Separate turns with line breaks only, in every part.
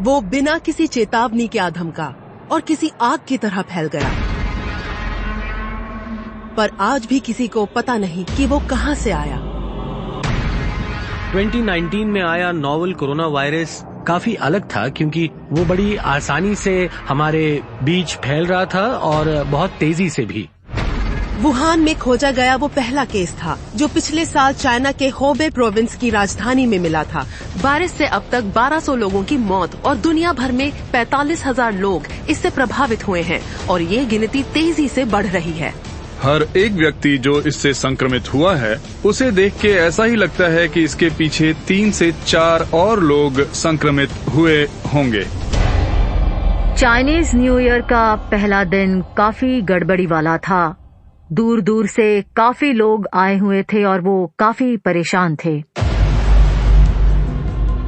वो बिना किसी चेतावनी के आधमका और किसी आग की तरह फैल गया। पर आज भी किसी को पता नहीं कि वो कहां से आया।
2019 में आया नोवेल कोरोना वायरस काफी अलग था, क्योंकि वो बड़ी आसानी से हमारे बीच फैल रहा था और बहुत तेजी से भी।
वुहान में खोजा गया वो पहला केस था जो पिछले साल चाइना के होबे प्रोविंस की राजधानी में मिला था। वायरस से अब तक 1200 लोगों की मौत और दुनिया भर में 45,000 लोग इससे प्रभावित हुए हैं और ये गिनती तेजी से बढ़ रही है।
हर एक व्यक्ति जो इससे संक्रमित हुआ है उसे देख के ऐसा ही लगता है कि इसके पीछे 3 से 4 और लोग संक्रमित हुए होंगे।
चाइनीज न्यू ईयर का पहला दिन काफी गड़बड़ी वाला था। दूर दूर से काफी लोग आए हुए थे और वो काफी परेशान थे।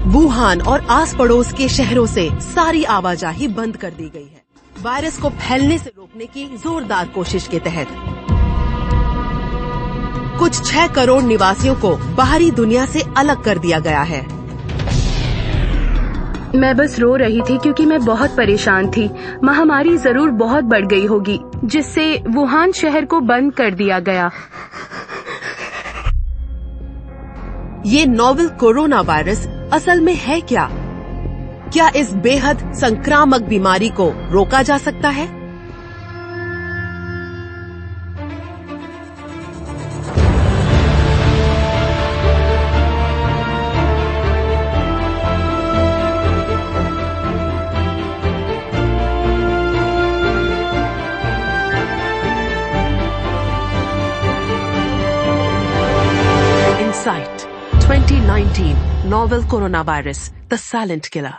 वुहान और आस पड़ोस के शहरों से सारी आवाजाही बंद कर दी गई है, वायरस को फैलने से रोकने की जोरदार कोशिश के तहत। कुछ 6 करोड़ निवासियों को बाहरी दुनिया से अलग कर दिया गया है।
मैं बस रो रही थी क्योंकि मैं बहुत परेशान थी। महामारी जरूर बहुत बढ़ गई होगी, जिससे वुहान शहर को बंद कर दिया गया।
ये नोवेल कोरोना वायरस असल में है क्या? क्या इस बेहद संक्रामक बीमारी को रोका जा सकता है? Insight 2019 Novel Coronavirus, The Silent Killer।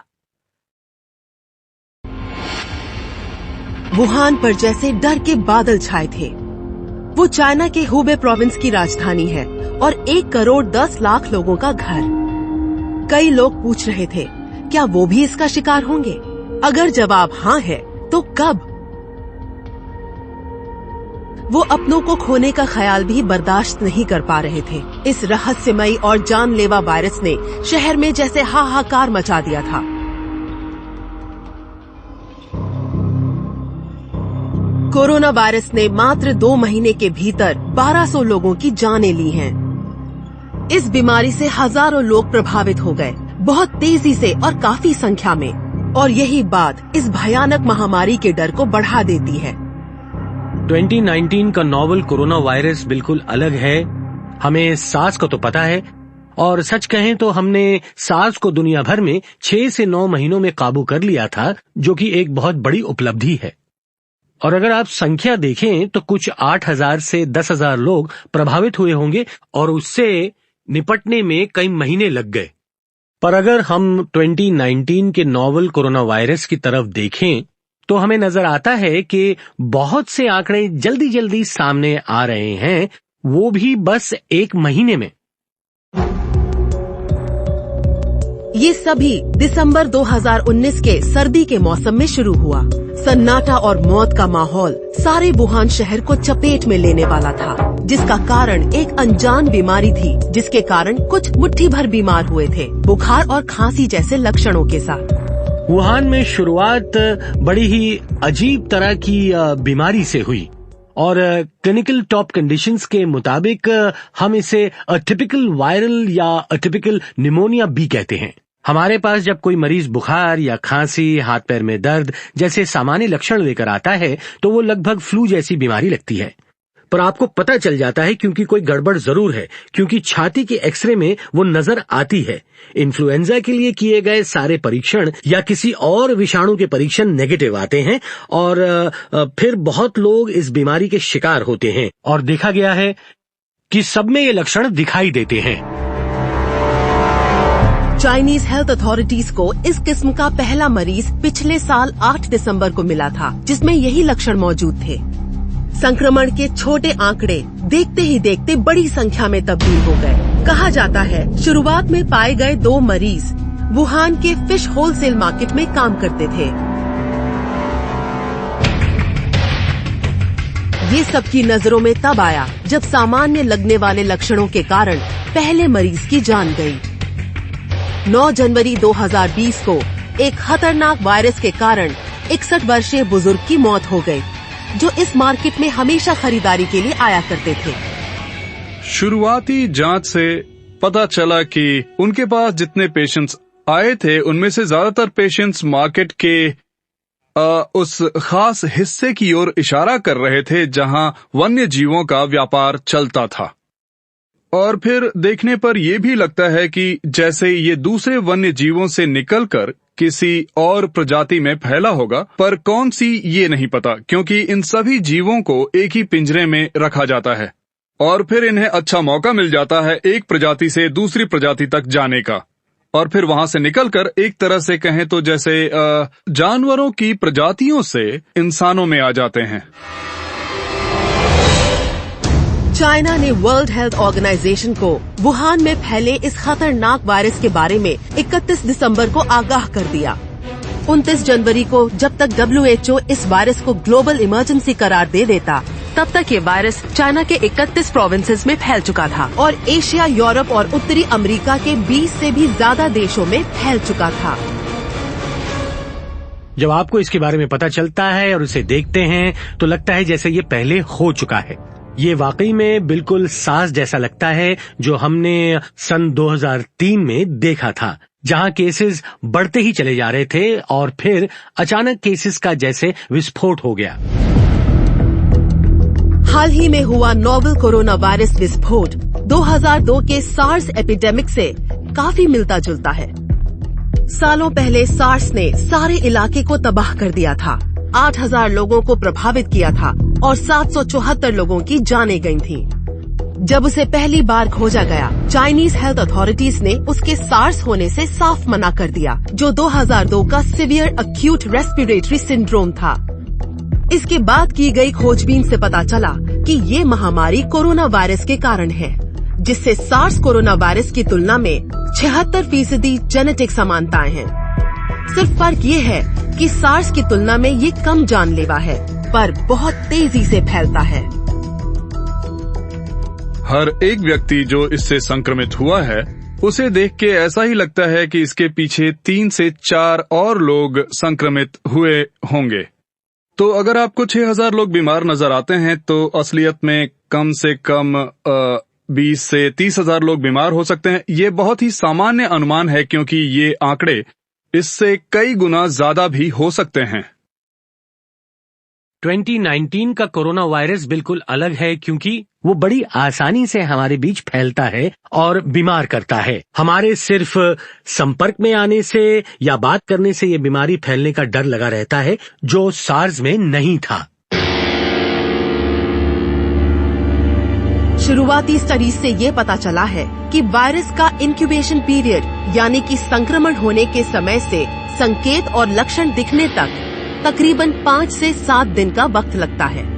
Wuhan पर जैसे डर के बादल छाए थे। वो चाइना के हुबे प्रोविंस की राजधानी है और 1 करोड़ 10 लाख लोगों का घर। कई लोग पूछ रहे थे, क्या वो भी इसका शिकार होंगे? अगर जवाब हाँ है, तो कब? वो अपनों को खोने का ख्याल भी बर्दाश्त नहीं कर पा रहे थे। इस रहस्यमयी और जानलेवा वायरस ने शहर में जैसे हाहाकार मचा दिया था। कोरोना वायरस ने मात्र 2 महीने के भीतर 1200 लोगों की जानें ली हैं। इस बीमारी से हजारों लोग प्रभावित हो गए, बहुत तेजी से और काफी संख्या में। और यही बात इस भयानक महामारी के डर को बढ़ा देती है।
2019 का नोवेल कोरोना वायरस बिल्कुल अलग है। हमें सार्स को तो पता है, और सच कहें तो हमने सार्स को दुनिया भर में 6 से 9 महीनों में काबू कर लिया था, जो कि एक बहुत बड़ी उपलब्धि है। और अगर आप संख्या देखें तो कुछ 8,000 से 10,000 लोग प्रभावित हुए होंगे और उससे निपटने में कई महीने लग गए। पर अगर हम 2019 के नोवेल कोरोना वायरस की तरफ देखें तो हमें नजर आता है कि बहुत से आंकड़े जल्दी जल्दी सामने आ रहे हैं, वो भी बस 1 महीने में।
ये सभी दिसंबर 2019 के सर्दी के मौसम में शुरू हुआ। सन्नाटा और मौत का माहौल सारे वुहान शहर को चपेट में लेने वाला था, जिसका कारण एक अनजान बीमारी थी, जिसके कारण कुछ मुट्ठी भर बीमार हुए थे, बुखार और खांसी जैसे लक्षणों के साथ।
वुहान में शुरुआत बड़ी ही अजीब तरह की बीमारी से हुई और क्लिनिकल टॉप कंडीशंस के मुताबिक हम इसे अटिपिकल वायरल या अटिपिकल निमोनिया भी कहते हैं। हमारे पास जब कोई मरीज बुखार या खांसी, हाथ पैर में दर्द जैसे सामान्य लक्षण लेकर आता है तो वो लगभग फ्लू जैसी बीमारी लगती है। पर आपको पता चल जाता है क्योंकि कोई गड़बड़ जरूर है, क्योंकि छाती के एक्सरे में वो नजर आती है। इन्फ्लुएंजा के लिए किए गए सारे परीक्षण या किसी और विषाणु के परीक्षण नेगेटिव आते हैं और फिर बहुत लोग इस बीमारी के शिकार होते हैं और देखा गया है कि सब में ये लक्षण दिखाई देते हैं।
चाइनीज हेल्थ अथॉरिटीज को इस किस्म का पहला मरीज पिछले साल 8 दिसंबर को मिला था, जिसमें यही लक्षण मौजूद थे। संक्रमण के छोटे आंकड़े देखते ही देखते बड़ी संख्या में तब्दील हो गए। कहा जाता है शुरुआत में पाए गए 2 मरीज वुहान के फिश होलसेल मार्केट में काम करते थे। ये सबकी नजरों में तब आया जब सामान्य लगने वाले लक्षणों के कारण पहले मरीज की जान गई। 9 जनवरी 2020 को एक खतरनाक वायरस के कारण 61 वर्षीय बुजुर्ग की मौत हो गई, जो इस मार्केट में हमेशा खरीदारी के लिए आया करते थे।
शुरुआती जांच से पता चला कि उनके पास जितने पेशेंट्स आए थे उनमें से ज्यादातर पेशेंट्स मार्केट के उस खास हिस्से की ओर इशारा कर रहे थे जहां वन्य जीवों का व्यापार चलता था। और फिर देखने पर यह भी लगता है कि जैसे ये दूसरे वन्य जीवों से निकलकर किसी और प्रजाति में फैला होगा, पर कौन सी ये नहीं पता, क्योंकि इन सभी जीवों को एक ही पिंजरे में रखा जाता है और फिर इन्हें अच्छा मौका मिल जाता है एक प्रजाति से दूसरी प्रजाति तक जाने का, और फिर वहां से निकलकर एक तरह से कहें तो जैसे जानवरों की प्रजातियों से इंसानों में आ जाते हैं।
चाइना ने वर्ल्ड हेल्थ ऑर्गेनाइजेशन को वुहान में फैले इस खतरनाक वायरस के बारे में 31 दिसंबर को आगाह कर दिया। 29 जनवरी को जब तक WHO इस वायरस को ग्लोबल इमरजेंसी करार दे देता, तब तक ये वायरस चाइना के 31 प्रोविंसेस में फैल चुका था और एशिया, यूरोप और उत्तरी अमेरिका के 20 से भी ज्यादा देशों में फैल चुका था।
जब आपको इसके बारे में पता चलता है और उसे देखते हैं तो लगता है जैसे ये पहले हो चुका है। ये वाकई में बिल्कुल सार्स जैसा लगता है जो हमने सन 2003 में देखा था, जहां केसेस बढ़ते ही चले जा रहे थे और फिर अचानक केसेस का जैसे विस्फोट हो गया।
हाल ही में हुआ नोवेल कोरोना वायरस विस्फोट 2002 के सार्स एपिडेमिक से काफी मिलता जुलता है। सालों पहले सार्स ने सारे इलाके को तबाह कर दिया था, 8000 लोगों को प्रभावित किया था और 774 लोगों की जानें गई थीं। जब उसे पहली बार खोजा गया, चाइनीज हेल्थ अथॉरिटीज ने उसके सार्स होने से साफ मना कर दिया, जो 2002 का सीवियर एक्यूट रेस्पिरेटरी सिंड्रोम था। इसके बाद की गई खोजबीन से पता चला कि ये महामारी कोरोना वायरस के कारण है, जिससे सार्स कोरोना वायरस की तुलना में 76% जेनेटिक समानताएं हैं। सिर्फ फर्क ये है कि सार्स की तुलना में ये कम जानलेवा है, पर बहुत तेजी से फैलता है।
हर एक व्यक्ति जो इससे संक्रमित हुआ है, उसे देख के ऐसा ही लगता है कि इसके पीछे 3 से 4 और लोग संक्रमित हुए होंगे। तो अगर आपको 6000 लोग बीमार नजर आते हैं तो असलियत में कम से कम 20 से 30,000 लोग बीमार हो सकते हैं। ये बहुत ही सामान्य अनुमान है, क्योंकि ये आंकड़े इससे कई गुना ज्यादा भी हो सकते हैं।
2019 का कोरोना वायरस बिल्कुल अलग है, क्योंकि वो बड़ी आसानी से हमारे बीच फैलता है और बीमार करता है। हमारे सिर्फ संपर्क में आने से या बात करने से ये बीमारी फैलने का डर लगा रहता है, जो सार्स में नहीं था।
शुरुआती स्टडीज से ये पता चला है कि वायरस का इंक्यूबेशन पीरियड, यानी कि संक्रमण होने के समय से संकेत और लक्षण दिखने तक तकरीबन 5 से 7 दिन का वक्त लगता है।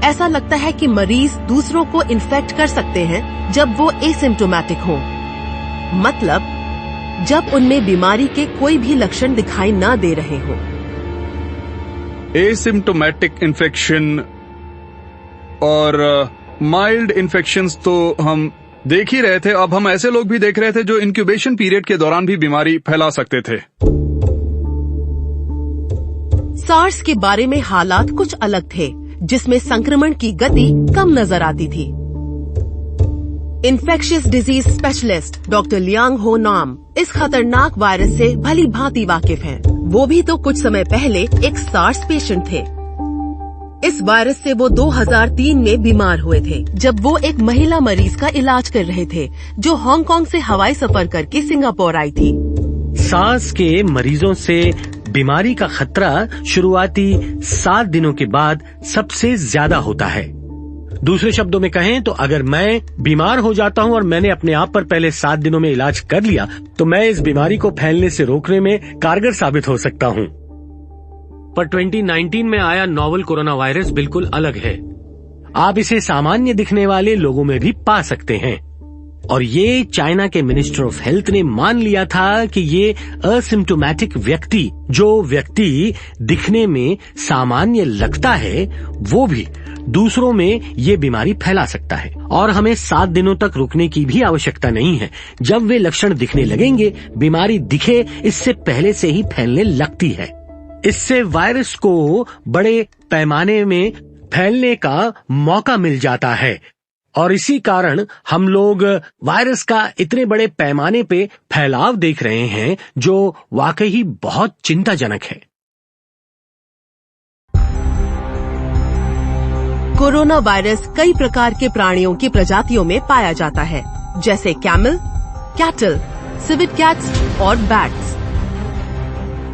ऐसा लगता है कि मरीज दूसरों को इन्फेक्ट कर सकते हैं जब वो एसिम्प्टोमेटिक हों, मतलब जब उनमें बीमारी के कोई भी लक्षण दिखाई न दे रहे हों।
एसिम्प्टोमेटिक इन्फेक्शन और माइल्ड इन्फेक्शंस तो हम देख ही रहे थे। अब हम ऐसे लोग भी देख रहे थे जो इंक्यूबेशन पीरियड के दौरान भी बीमारी फैला सकते थे।
सार्स के बारे में हालात कुछ अलग थे, जिसमें संक्रमण की गति कम नजर आती थी। Infectious disease specialist doctor Liang हो नाम इस खतरनाक वायरस से भली भांति वाकिफ हैं। वो भी तो कुछ समय पहले एक सार्स पेशेंट थे। इस वायरस से वो 2003 में बीमार हुए थे, जब वो एक महिला मरीज का इलाज कर रहे थे, जो हांगकांग से हवाई सफर करके सिंगापुर आई थी।
सार्स के मरीजों से बीमारी का खतरा शुरुआती 7 दिनों के बाद सबसे ज्यादा होता है। दूसरे शब्दों में कहें तो अगर मैं बीमार हो जाता हूं और मैंने अपने आप पर पहले 7 दिनों में इलाज कर लिया, तो मैं इस बीमारी को फैलने से रोकने में कारगर साबित हो सकता हूं। पर 2019 में आया नोवेल कोरोना वायरस बिल्कुल अलग है। आप इसे सामान्य दिखने वाले लोगों में भी पा सकते हैं, और ये चाइना के मिनिस्टर ऑफ हेल्थ ने मान लिया था कि ये असिम्प्टोमेटिक व्यक्ति, जो व्यक्ति दिखने में सामान्य लगता है, वो भी दूसरों में ये बीमारी फैला सकता है और हमें 7 दिनों तक रुकने की भी आवश्यकता नहीं है। जब वे लक्षण दिखने लगेंगे, बीमारी दिखे इससे पहले से ही फैलने लगती है। इससे वायरस को बड़े पैमाने में फैलने का मौका मिल जाता है और इसी कारण हम लोग वायरस का इतने बड़े पैमाने पे फैलाव देख रहे हैं, जो वाकई बहुत चिंताजनक है।
कोरोना वायरस कई प्रकार के प्राणियों की प्रजातियों में पाया जाता है, जैसे कैमल, कैटल, सिविट कैट्स और बैट्स।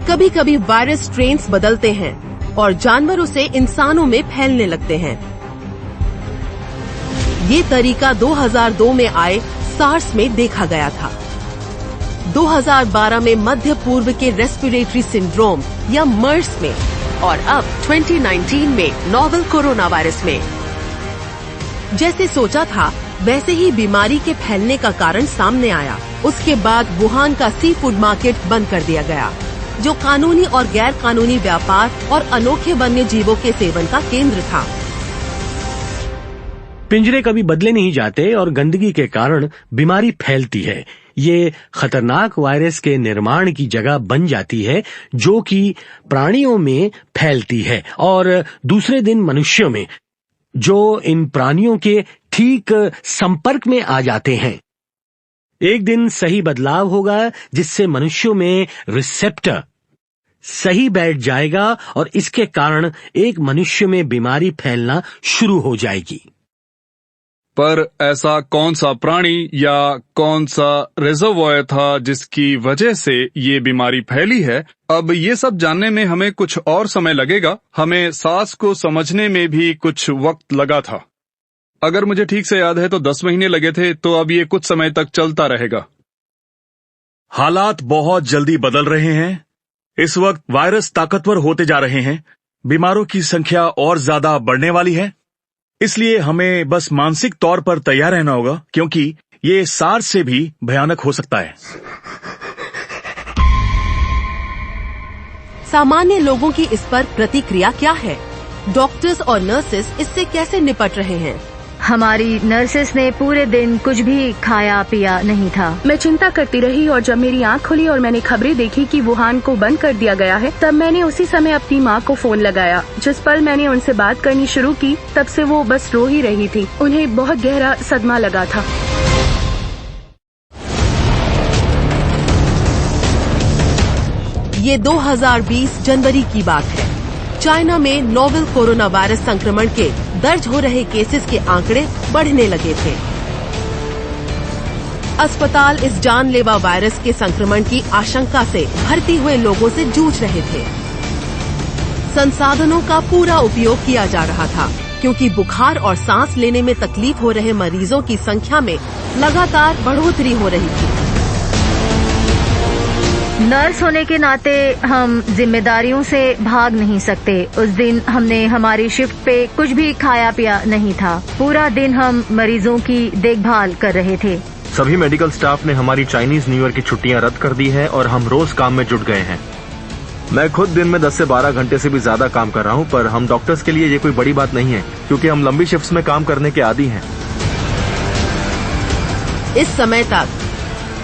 कभी कभी वायरस स्ट्रेन्स बदलते हैं और जानवरों से इंसानों में फैलने लगते हैं। ये तरीका 2002 में आए सार्स में देखा गया था। 2012 में मध्य पूर्व के रेस्पिरेटरी सिंड्रोम या मर्स में और अब 2019 में नोवेल कोरोना वायरस में। जैसे सोचा था वैसे ही बीमारी के फैलने का कारण सामने आया। उसके बाद वुहान का सी फूड मार्केट बंद कर दिया गया, जो कानूनी और गैर कानूनी व्यापार और अनोखे वन्य जीवों के सेवन का केंद्र था।
पिंजरे कभी बदले नहीं जाते और गंदगी के कारण बीमारी फैलती है। ये खतरनाक वायरस के निर्माण की जगह बन जाती है, जो कि प्राणियों में फैलती है और दूसरे दिन मनुष्यों में, जो इन प्राणियों के ठीक संपर्क में आ जाते हैं। एक दिन सही बदलाव होगा जिससे मनुष्यों में रिसेप्टर सही बैठ जाएगा और इसके कारण एक मनुष्य में बीमारी फैलना शुरू हो जाएगी।
पर ऐसा कौन सा प्राणी या कौन सा रिजर्वॉयर था जिसकी वजह से ये बीमारी फैली है? अब ये सब जानने में हमें कुछ और समय लगेगा। हमें सार्स को समझने में भी कुछ वक्त लगा था। अगर मुझे ठीक से याद है तो 10 महीने लगे थे, तो अब ये कुछ समय तक चलता रहेगा।
हालात बहुत जल्दी बदल रहे हैं। इस वक्त वायरस ताकतवर होते जा रहे हैं। बीमारों की संख्या और ज्यादा बढ़ने वाली है। इसलिए हमें बस मानसिक तौर पर तैयार रहना होगा, क्योंकि ये सार्स से भी भयानक हो सकता है।
सामान्य लोगों की इस पर प्रतिक्रिया क्या है? डॉक्टर्स और नर्सेस इससे कैसे निपट रहे हैं?
हमारी नर्सेस ने पूरे दिन कुछ भी खाया पिया नहीं था।
मैं चिंता करती रही और जब मेरी आंख खुली और मैंने खबरें देखी कि वुहान को बंद कर दिया गया है, तब मैंने उसी समय अपनी माँ को फोन लगाया। जिस पल मैंने उनसे बात करनी शुरू की, तब से वो बस रो ही रही थी। उन्हें बहुत गहरा सदमा लगा था।
ये 2020 जनवरी की बात है। चाइना में नोवेल कोरोना वायरस संक्रमण के दर्ज हो रहे केसेस के आंकड़े बढ़ने लगे थे। अस्पताल इस जानलेवा वायरस के संक्रमण की आशंका से भर्ती हुए लोगों से जूझ रहे थे। संसाधनों का पूरा उपयोग किया जा रहा था, क्योंकि बुखार और सांस लेने में तकलीफ हो रहे मरीजों की संख्या में लगातार बढ़ोतरी हो रही थी।
नर्स होने के नाते हम जिम्मेदारियों से भाग नहीं सकते। उस दिन हमने हमारी शिफ्ट पे कुछ भी खाया पिया नहीं था। पूरा दिन हम मरीजों की देखभाल कर रहे थे।
सभी मेडिकल स्टाफ ने हमारी चाइनीज न्यू ईयर की छुट्टियां रद्द कर दी है और हम रोज काम में जुट गए हैं। मैं खुद दिन में 10 से 12 घंटे से भी ज्यादा काम कर रहा हूं, पर हम डॉक्टर्स के लिए ये कोई बड़ी बात नहीं है, क्योंकि हम लंबी शिफ्ट्स में काम करने के आदी हैं।
इस समय तक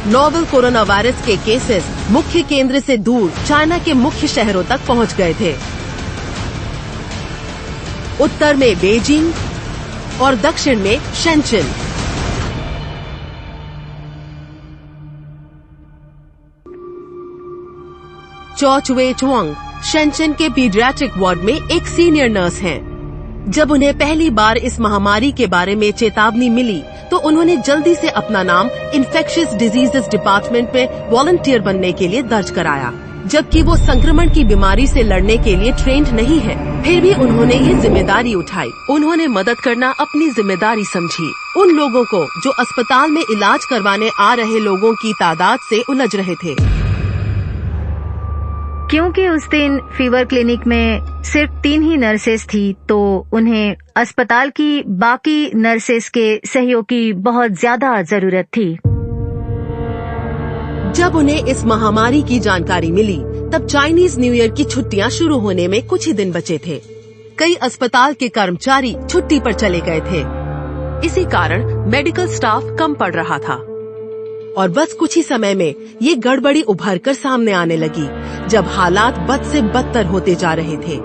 नोवेल कोरोना वायरस के केसेस मुख्य केंद्र से दूर चाइना के मुख्य शहरों तक पहुंच गए थे। उत्तर में बेजिंग और दक्षिण में शेंचन। चौ चुए चुआंग शेंचन के पीडियाट्रिक वार्ड में एक सीनियर नर्स हैं। जब उन्हें पहली बार इस महामारी के बारे में चेतावनी मिली, तो उन्होंने जल्दी से अपना नाम इन्फेक्शियस डिजीजेस डिपार्टमेंट में वॉलंटियर बनने के लिए दर्ज कराया। जबकि वो संक्रमण की बीमारी से लड़ने के लिए ट्रेंड नहीं है, फिर भी उन्होंने ये जिम्मेदारी उठाई। उन्होंने मदद करना अपनी जिम्मेदारी समझी। उन लोगों को जो अस्पताल में इलाज करवाने आ रहे लोगों की तादाद से उलझ रहे थे।
क्योंकि उस दिन फीवर क्लिनिक में सिर्फ 3 ही नर्सेस थी, तो उन्हें अस्पताल की बाकी नर्सेस के सहयोग की बहुत ज्यादा जरूरत थी।
जब उन्हें इस महामारी की जानकारी मिली, तब चाइनीज न्यू ईयर की छुट्टियां शुरू होने में कुछ ही दिन बचे थे। कई अस्पताल के कर्मचारी छुट्टी पर चले गए थे। इसी कारण मेडिकल स्टाफ कम पड़ रहा था और बस कुछ ही समय में ये गड़बड़ी उभर कर सामने आने लगी, जब हालात बद से बदतर होते जा रहे थे।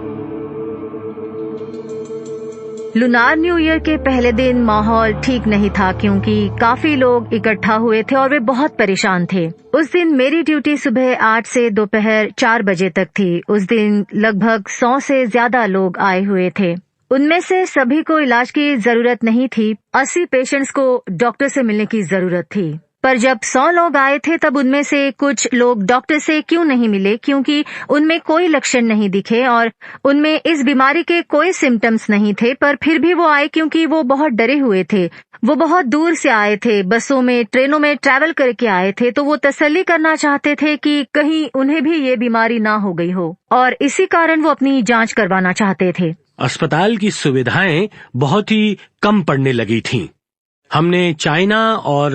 लुनार न्यू ईयर के पहले दिन माहौल ठीक नहीं था, क्योंकि काफी लोग इकट्ठा हुए थे और वे बहुत परेशान थे। उस दिन मेरी ड्यूटी सुबह 8 से दोपहर 4 बजे तक थी। उस दिन लगभग 100 से ज्यादा लोग आए हुए थे। उनमें से सभी को इलाज की जरूरत नहीं थी। 80 पेशेंट्स को डॉक्टर से मिलने की जरूरत थी। पर जब 100 लोग आए थे, तब उनमें से कुछ लोग डॉक्टर से क्यों नहीं मिले, क्योंकि उनमें कोई लक्षण नहीं दिखे और उनमें इस बीमारी के कोई सिम्टम्स नहीं थे। पर फिर भी वो आए क्योंकि वो बहुत डरे हुए थे। वो बहुत दूर से आए थे, बसों में, ट्रेनों में ट्रैवल करके आए थे, तो वो तसल्ली करना चाहते थे कि कहीं उन्हें भी ये बीमारी ना हो गई हो, और इसी कारण वो अपनी जांच करवाना चाहते थे।
अस्पताल की सुविधाएं बहुत ही कम पड़ने लगी थीं। हमने चाइना और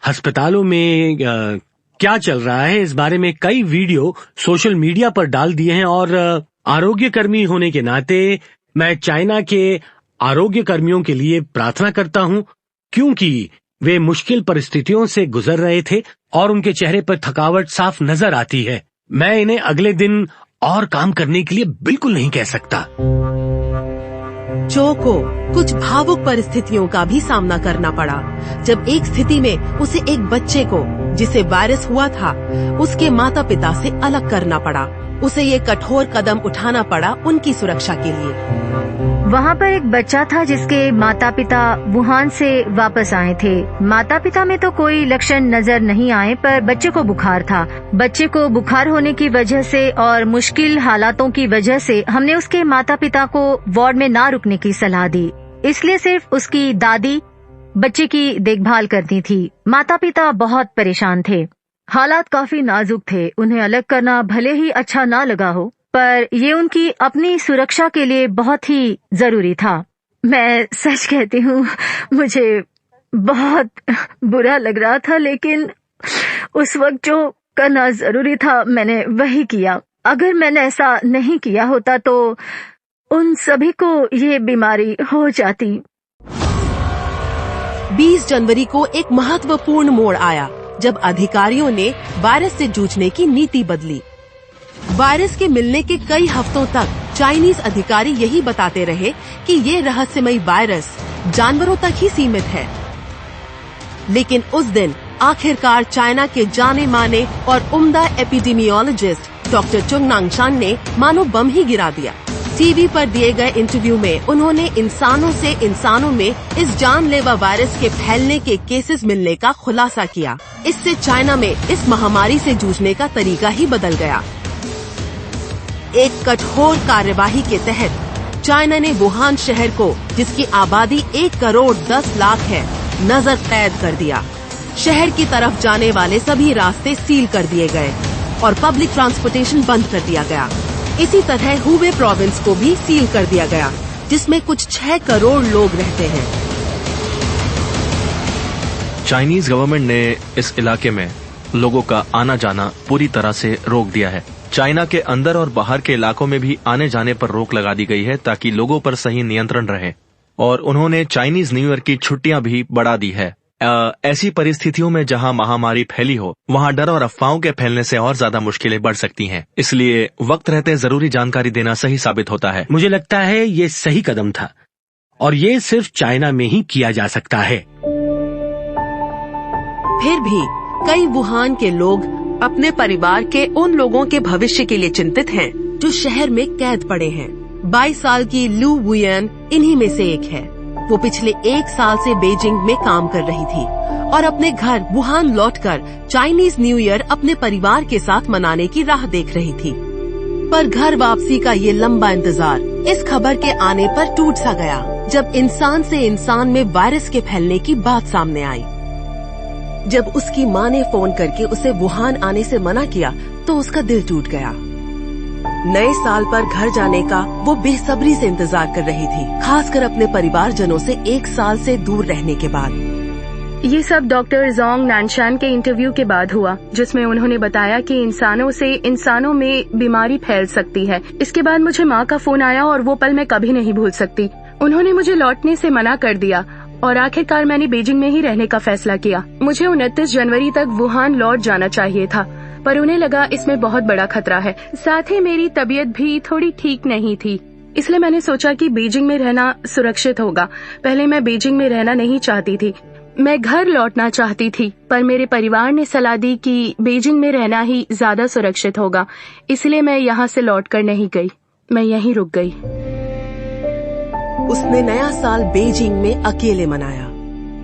अस्पतालों में क्या चल रहा है इस बारे में कई वीडियो सोशल मीडिया पर डाल दिए हैं, और आरोग्य कर्मी होने के नाते मैं चाइना के आरोग्य कर्मियों के लिए प्रार्थना करता हूं, क्योंकि वे मुश्किल परिस्थितियों से गुजर रहे थे और उनके चेहरे पर थकावट साफ नजर आती है। मैं इन्हें अगले दिन और काम करने के लिए बिल्कुल नहीं कह सकता।
जो को कुछ भावुक परिस्थितियों का भी सामना करना पड़ा, जब एक स्थिति में उसे एक बच्चे को, जिसे वायरस हुआ था, उसके माता पिता से अलग करना पड़ा। उसे ये कठोर कदम उठाना पड़ा उनकी सुरक्षा के लिए।
वहाँ पर एक बच्चा था जिसके माता पिता वुहान से वापस आए थे। माता पिता में तो कोई लक्षण नजर नहीं आए, पर बच्चे को बुखार था। बच्चे को बुखार होने की वजह से और मुश्किल हालातों की वजह से हमने उसके माता पिता को वार्ड में ना रुकने की सलाह दी। इसलिए सिर्फ उसकी दादी बच्चे की देखभाल करती थी। माता पिता बहुत परेशान थे। हालात काफी नाजुक थे। उन्हें अलग करना भले ही अच्छा ना लगा हो, पर ये उनकी अपनी सुरक्षा के लिए बहुत ही जरूरी था। मैं सच कहती हूँ, मुझे बहुत बुरा लग रहा था, लेकिन उस वक्त जो करना जरूरी था मैंने वही किया। अगर मैंने ऐसा नहीं किया होता तो उन सभी को ये बीमारी हो जाती।
20 जनवरी को एक महत्वपूर्ण मोड़ आया, जब अधिकारियों ने वायरस से जूझने की नीति बदली। वायरस के मिलने के कई हफ्तों तक चाइनीज अधिकारी यही बताते रहे कि ये रहस्यमयी वायरस जानवरों तक ही सीमित है। लेकिन उस दिन आखिरकार चाइना के जाने माने और उम्दा एपिडेमियोलॉजिस्ट डॉक्टर चुंग नांगशान ने मानो बम ही गिरा दिया। टीवी पर दिए गए इंटरव्यू में उन्होंने इंसानों से इंसानों में इस जानलेवा वायरस के फैलने के केसेस मिलने का खुलासा किया। इससे चाइना में इस महामारी से जूझने का तरीका ही बदल गया। एक कठोर कार्यवाही के तहत चाइना ने वुहान शहर को, जिसकी आबादी 1 करोड़ 10 लाख है, नजर कैद कर दिया। शहर की तरफ जाने वाले सभी रास्ते सील कर दिए गए और पब्लिक ट्रांसपोर्टेशन बंद कर दिया गया। इसी तरह हुबे प्रोविंस को भी सील कर दिया गया, जिसमें कुछ 6 करोड़ लोग रहते हैं।
चाइनीज गवर्नमेंट ने इस इलाके में लोगों का आना जाना पूरी तरह से रोक दिया है। चाइना के अंदर और बाहर के इलाकों में भी आने जाने पर रोक लगा दी गई है, ताकि लोगों पर सही नियंत्रण रहे। और उन्होंने चाइनीज न्यू ईयर की छुट्टियां भी बढ़ा दी है। ऐसी परिस्थितियों में जहां महामारी फैली हो, वहां डर और अफवाहों के फैलने से और ज्यादा मुश्किलें बढ़ सकती हैं। इसलिए वक्त रहते जरूरी जानकारी देना सही साबित होता है।
मुझे लगता है ये सही कदम था, और ये सिर्फ चाइना में ही किया जा सकता है।
फिर भी कई वुहान के लोग अपने परिवार के उन लोगों के भविष्य के लिए चिंतित हैं, जो शहर में कैद पड़े हैं। 22 साल की लू वुयन इन्हीं में से एक है। वो पिछले 1 साल से बीजिंग में काम कर रही थी और अपने घर वुहान लौटकर चाइनीज न्यू ईयर अपने परिवार के साथ मनाने की राह देख रही थी। पर घर वापसी का ये लंबा इंतजार इस खबर के आने पर टूट सा गया, जब इंसान से इंसान में वायरस के फैलने की बात सामने आई। जब उसकी माँ ने फोन करके उसे वुहान आने से मना किया, तो उसका दिल टूट गया। नए साल पर घर जाने का वो बेसब्री से इंतजार कर रही थी, खासकर अपने परिवारजनों से 1 साल से दूर रहने के बाद।
ये सब डॉक्टर जोंग नानशान के इंटरव्यू के बाद हुआ, जिसमें उन्होंने बताया कि इंसानों से इंसानों में बीमारी फैल सकती है। इसके बाद मुझे माँ का फोन आया और वो पल मैं कभी नहीं भूल सकती। उन्होंने मुझे लौटने से मना कर दिया और आखिरकार मैंने बीजिंग में ही रहने का फैसला किया। मुझे 29 जनवरी तक वुहान लौट जाना चाहिए था, पर उन्हें लगा इसमें बहुत बड़ा खतरा है। साथ ही मेरी तबीयत भी थोड़ी ठीक नहीं थी, इसलिए मैंने सोचा कि बीजिंग में रहना सुरक्षित होगा। पहले मैं बीजिंग में रहना नहीं चाहती थी, मैं घर लौटना चाहती थी, पर मेरे परिवार ने सलाह दी कि बीजिंग में रहना ही ज्यादा सुरक्षित होगा, इसलिए मैं यहाँ से लौटकर नहीं गई, मैं यहीं रुक गई।
उसने नया साल बीजिंग में अकेले मनाया,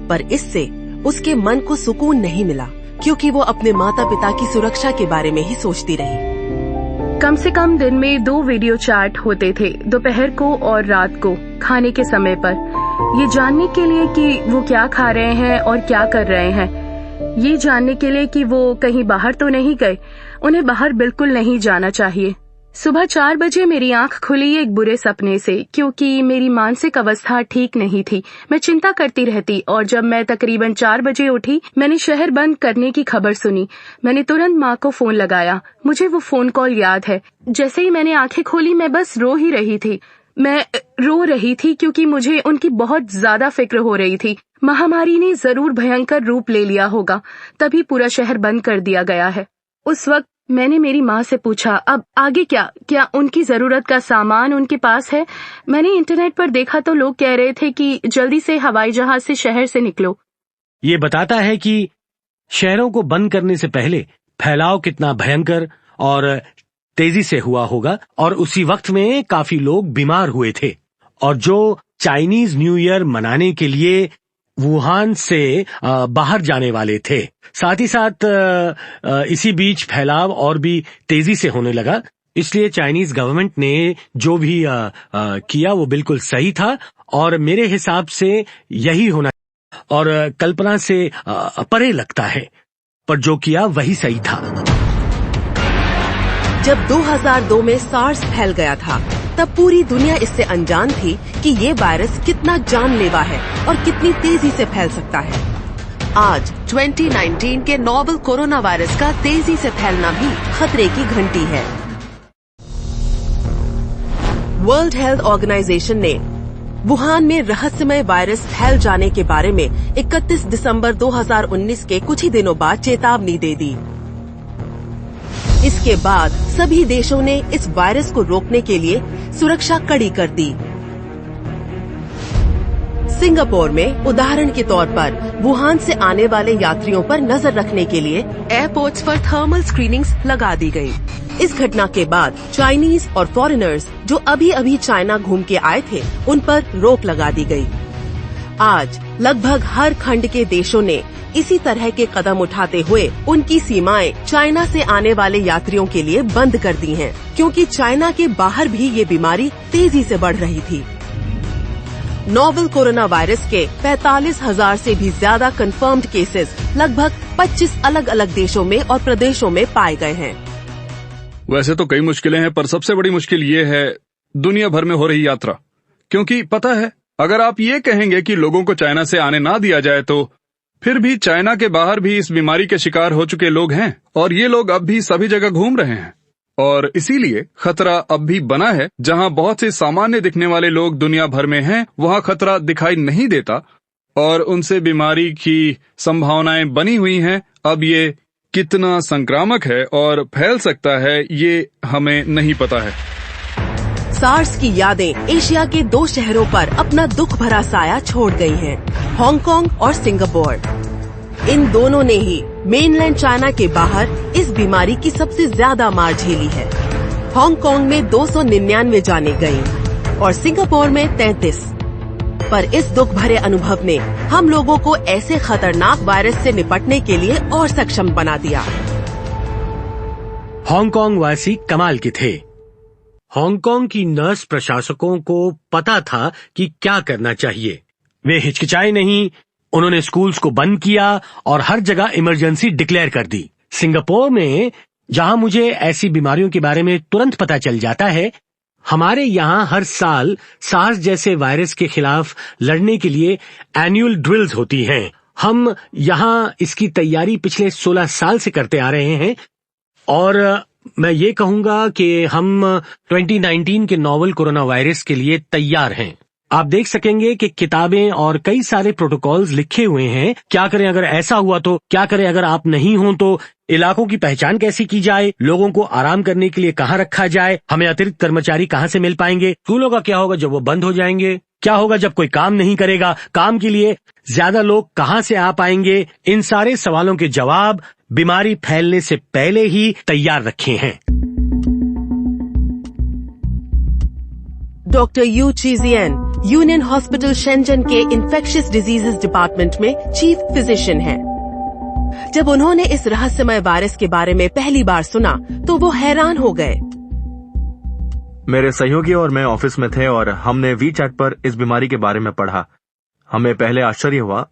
पर इससे उसके मन को सुकून नहीं मिला, क्योंकि वो अपने माता पिता की सुरक्षा के बारे में ही सोचती रही।
कम से कम दिन में 2 वीडियो चैट होते थे, दोपहर को और रात को खाने के समय पर, ये जानने के लिए कि वो क्या खा रहे हैं और क्या कर रहे हैं, ये जानने के लिए कि वो कहीं बाहर तो नहीं गए। उन्हें बाहर बिल्कुल नहीं जाना चाहिए। सुबह 4 बजे मेरी आंख खुली एक बुरे सपने से, क्योंकि मेरी मानसिक अवस्था ठीक नहीं थी। मैं चिंता करती रहती और जब मैं तकरीबन 4 बजे उठी, मैंने शहर बंद करने की खबर सुनी। मैंने तुरंत माँ को फोन लगाया। मुझे वो फोन कॉल याद है। जैसे ही मैंने आंखें खोली, मैं बस रो ही रही थी। मैं रो रही थी क्योंकि मुझे उनकी बहुत ज्यादा फिक्र हो रही थी। महामारी ने जरूर भयंकर रूप ले लिया होगा, तभी पूरा शहर बंद कर दिया गया है। उस वक्त मैंने मेरी माँ से पूछा, अब आगे क्या उनकी जरूरत का सामान उनके पास है? मैंने इंटरनेट पर देखा तो लोग कह रहे थे कि जल्दी से हवाई जहाज से शहर से निकलो।
ये बताता है कि शहरों को बंद करने से पहले फैलाव कितना भयंकर और तेजी से हुआ होगा, और उसी वक्त में काफी लोग बीमार हुए थे, और जो चाइनीज न्यू ईयर मनाने के लिए वुहान से बाहर जाने वाले थे। साथ ही साथ इसी बीच फैलाव और भी तेजी से होने लगा, इसलिए चाइनीज गवर्नमेंट ने जो भी किया वो बिल्कुल सही था, और मेरे हिसाब से यही होना और कल्पना से परे लगता है, पर जो किया वही सही था।
जब 2002 में सार्स फैल गया था, तब पूरी दुनिया इससे अनजान थी कि ये वायरस कितना जानलेवा है और कितनी तेजी से फैल सकता है। आज 2019 के नोवेल कोरोना वायरस का तेजी से फैलना भी खतरे की घंटी है। वर्ल्ड हेल्थ ऑर्गेनाइजेशन ने वुहान में रहस्यमय वायरस फैल जाने के बारे में 31 दिसंबर 2019 के कुछ ही दिनों बाद चेतावनी दे दी। इसके बाद सभी देशों ने इस वायरस को रोकने के लिए सुरक्षा कड़ी कर दी। सिंगापुर में उदाहरण के तौर पर वुहान से आने वाले यात्रियों पर नजर रखने के लिए एयरपोर्ट्स पर थर्मल स्क्रीनिंग्स लगा दी गई। इस घटना के बाद चाइनीज और फॉरेनर्स जो अभी चाइना घूम के आए थे, उन पर रोक लगा दी गई। आज लगभग हर खंड के देशों ने इसी तरह के कदम उठाते हुए उनकी सीमाएं चाइना से आने वाले यात्रियों के लिए बंद कर दी हैं, क्योंकि चाइना के बाहर भी ये बीमारी तेजी से बढ़ रही थी। नोवेल कोरोना वायरस के 45,000 से भी ज्यादा कंफर्म्ड केसेस लगभग 25 अलग अलग देशों में और प्रदेशों में पाए गए हैं।
वैसे तो कई मुश्किलें हैं, पर सबसे बड़ी मुश्किल ये है दुनिया भर में हो रही यात्रा। क्योंकि पता है, अगर आप ये कहेंगे कि लोगों को चाइना से आने ना दिया जाए, तो फिर भी चाइना के बाहर भी इस बीमारी के शिकार हो चुके लोग हैं, और ये लोग अब भी सभी जगह घूम रहे हैं। और इसीलिए खतरा अब भी बना है। जहां बहुत से सामान्य दिखने वाले लोग दुनिया भर में हैं, वहां खतरा दिखाई नहीं देता और उनसे बीमारी की संभावनाएं बनी हुई हैं। अब ये कितना संक्रामक है और फैल सकता है, ये हमें नहीं पता है।
सार्स की यादें एशिया के 2 शहरों पर अपना दुख भरा साया छोड़ गई हैं, हांगकांग और सिंगापुर। इन दोनों ने ही मेनलैंड चाइना के बाहर इस बीमारी की सबसे ज्यादा मार झेली है। हांगकांग में 299 जानें गईं और सिंगापुर में 33। पर इस दुख भरे अनुभव ने हम लोगों को ऐसे खतरनाक वायरस से निपटने के लिए और सक्षम बना दिया।
हांगकांग वासी कमाल के थे। हांगकांग की नर्स प्रशासकों को पता था कि क्या करना चाहिए। वे हिचकिचाए नहीं, उन्होंने स्कूल्स को बंद किया और हर जगह इमरजेंसी डिक्लेयर कर दी। सिंगापुर में जहां मुझे ऐसी बीमारियों के बारे में तुरंत पता चल जाता है। हमारे यहाँ हर साल सार्स जैसे वायरस के खिलाफ लड़ने के लिए एनुअल ड्रिल्स होती हैं। हम यहाँ इसकी तैयारी पिछले 16 साल से करते आ रहे हैं और मैं ये कहूंगा कि हम 2019 के नोवेल कोरोना वायरस के लिए तैयार हैं। आप देख सकेंगे कि किताबें और कई सारे प्रोटोकॉल्स लिखे हुए हैं। क्या करें अगर ऐसा हुआ तो, क्या करें अगर आप नहीं हो तो, इलाकों की पहचान कैसे की जाए, लोगों को आराम करने के लिए कहाँ रखा जाए, हमें अतिरिक्त कर्मचारी कहाँ से मिल पाएंगे, स्कूलों का क्या होगा जब वो बंद हो जाएंगे, क्या होगा जब कोई काम नहीं करेगा, काम के लिए ज्यादा लोग कहाँ से आ पाएंगे। इन सारे सवालों के जवाब बीमारी फैलने से पहले ही तैयार रखे हैं।
डॉक्टर यू चीजियन यूनियन हॉस्पिटल शेंजन के इन्फेक्शियस डिजीजेस डिपार्टमेंट में चीफ फिजिशियन हैं। जब उन्होंने इस रहस्यमय वायरस के बारे में पहली बार सुना तो वो हैरान हो गए।
मेरे सहयोगी और मैं ऑफिस में थे और हमने वीचैट पर इस बीमारी के बारे में पढ़ा। हमें पहले आश्चर्य हुआ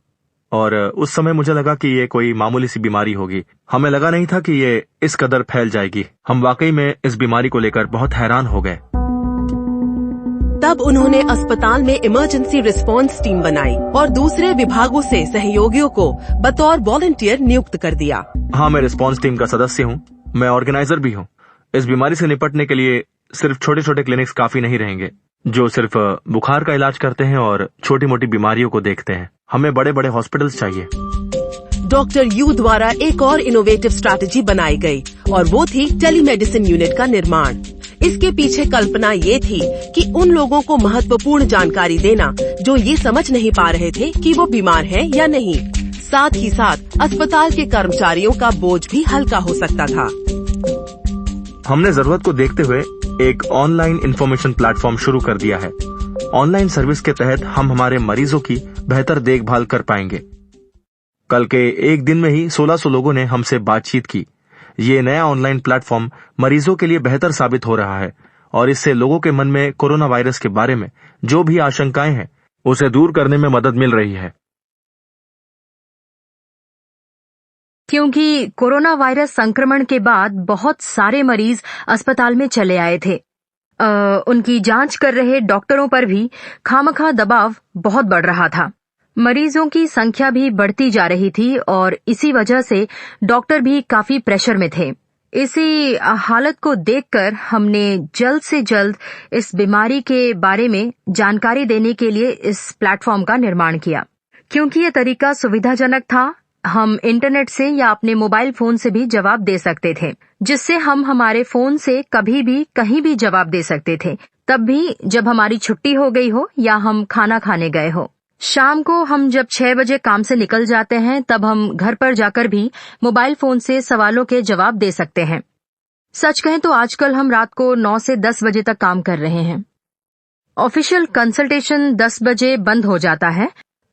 और उस समय मुझे लगा कि ये कोई मामूली सी बीमारी होगी। हमें लगा नहीं था कि ये इस कदर फैल जाएगी। हम वाकई में इस बीमारी को लेकर बहुत हैरान हो गए।
तब उन्होंने अस्पताल में इमरजेंसी रिस्पांस टीम बनाई और दूसरे विभागों से सहयोगियों को बतौर वॉलंटियर नियुक्त कर दिया।
हाँ, मैं रिस्पांस टीम का सदस्य हूँ। मैं ऑर्गेनाइजर भी हूँ। इस बीमारी से निपटने के लिए सिर्फ छोटे छोटे क्लिनिक्स काफी नहीं रहेंगे जो सिर्फ बुखार का इलाज करते हैं और छोटी मोटी बीमारियों को देखते हैं। हमें बड़े बड़े हॉस्पिटल्स चाहिए।
डॉक्टर यू द्वारा एक और इनोवेटिव स्ट्रैटेजी बनाई गई और वो थी टेलीमेडिसिन यूनिट का निर्माण। इसके पीछे कल्पना ये थी कि उन लोगों को महत्वपूर्ण जानकारी देना जो ये समझ नहीं पा रहे थे कि वो बीमार हैं या नहीं। साथ ही साथ अस्पताल के कर्मचारियों का बोझ भी हल्का हो सकता था।
हमने जरूरत को देखते हुए एक ऑनलाइन इंफॉर्मेशन प्लेटफॉर्म शुरू कर दिया है। ऑनलाइन सर्विस के तहत हम हमारे मरीजों की बेहतर देखभाल कर पाएंगे। कल के एक दिन में ही 1600 लोगों ने हमसे बातचीत की। ये नया ऑनलाइन प्लेटफॉर्म मरीजों के लिए बेहतर साबित हो रहा है और इससे लोगों के मन में कोरोना वायरस के बारे में जो भी आशंकाएं हैं उसे दूर करने में मदद मिल रही है।
क्योंकि कोरोना वायरस संक्रमण के बाद बहुत सारे मरीज अस्पताल में चले आए थे। उनकी जांच कर रहे डॉक्टरों पर भी खामखा दबाव बहुत बढ़ रहा था। मरीजों की संख्या भी बढ़ती जा रही थी और इसी वजह से डॉक्टर भी काफी प्रेशर में थे। इसी हालत को देखकर हमने जल्द से जल्द इस बीमारी के बारे में जानकारी देने के लिए इस प्लेटफॉर्म का निर्माण किया। क्योंकि ये तरीका सुविधाजनक था, हम इंटरनेट से या अपने मोबाइल फोन से भी जवाब दे सकते थे, जिससे हम हमारे फोन से कभी भी कहीं भी जवाब दे सकते थे, तब भी जब हमारी छुट्टी हो गई हो या हम खाना खाने गए हो। शाम को हम जब 6 बजे काम से निकल जाते हैं तब हम घर पर जाकर भी मोबाइल फोन से सवालों के जवाब दे सकते हैं। सच कहें तो आजकल हम रात को 9 से 10 बजे तक काम कर रहे हैं। ऑफिशियल कंसल्टेशन 10 बजे बंद हो जाता है,